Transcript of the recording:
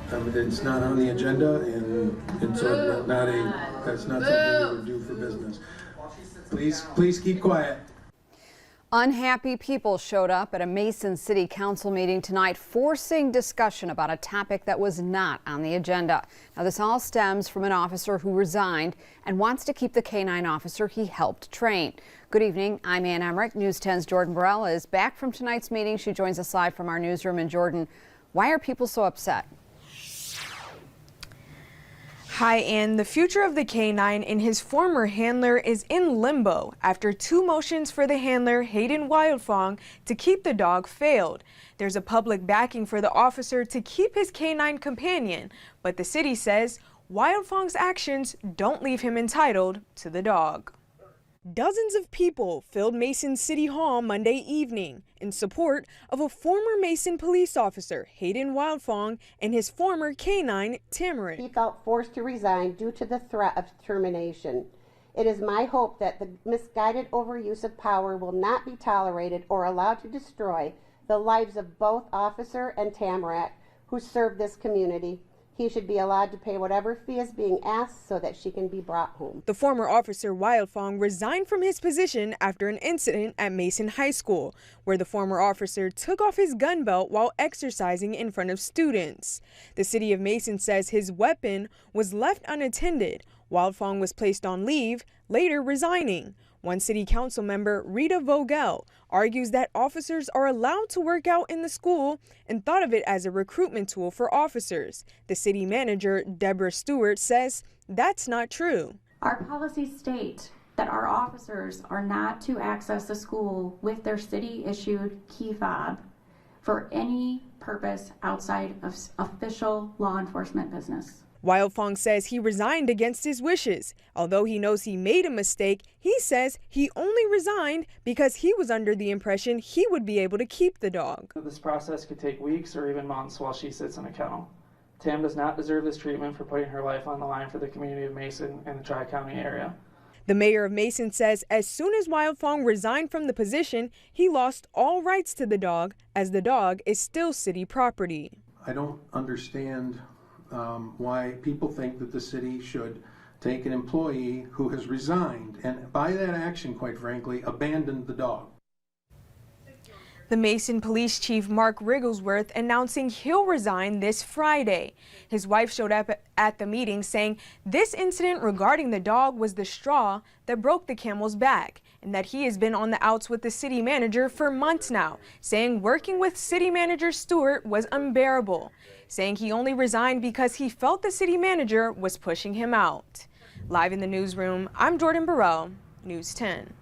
It's not on the agenda, and so that's not something we would do for business. Please keep quiet. Unhappy people showed up at a Mason City Council meeting tonight, forcing discussion about a topic that was not on the agenda. Now, this all stems from an officer who resigned and wants to keep the K-9 officer he helped train. Good evening, I'm Ann Emmerich. News 10's Jordan Burrell is back from tonight's meeting. She joins us live from our newsroom in Jordan. Why are people so upset? Hi, Ann. The future of the K-9 and his former handler is in limbo after 2 motions for the handler, Hayden Wildfong, to keep the dog failed. There's a public backing for the officer to keep his K-9 companion, but the city says Wildfong's actions don't leave him entitled to the dog. Dozens of people filled Mason City Hall Monday evening in support of a former Mason police officer, Hayden Wildfong, and his former K-9, Tamarick. He felt forced to resign due to the threat of termination. It is my hope that the misguided overuse of power will not be tolerated or allowed to destroy the lives of both Officer and Tamarick, who served this community. He should be allowed to pay whatever fee is being asked so that she can be brought home. The former officer Wildfong resigned from his position after an incident at Mason High School, where the former officer took off his gun belt while exercising in front of students. The city of Mason says his weapon was left unattended. Wildfong was placed on leave, later resigning. One city council member, Rita Vogel, argues that officers are allowed to work out in the school and thought of it as a recruitment tool for officers. The city manager, Deborah Stewart, says that's not true. Our policies state that our officers are not to access the school with their city-issued key fob for any purpose outside of official law enforcement business. Wildfong says he resigned against his wishes. Although he knows he made a mistake, he says he only resigned because he was under the impression he would be able to keep the dog. This process could take weeks or even months while she sits in a kennel. Tam does not deserve this treatment for putting her life on the line for the community of Mason and the Tri-County area. The mayor of Mason says as soon as Wildfong resigned from the position, he lost all rights to the dog, as the dog is still city property. I don't understand why people think that the city should take an employee who has resigned and by that action, quite frankly, abandoned the dog. The Mason Police Chief Mark Rigglesworth announcing he'll resign this Friday. His wife showed up at the meeting saying this incident regarding the dog was the straw that broke the camel's back and that he has been on the outs with the city manager for months now, saying working with city manager Stewart was unbearable, saying he only resigned because he felt the city manager was pushing him out. Live in the newsroom, I'm Jordan Burrell, News 10.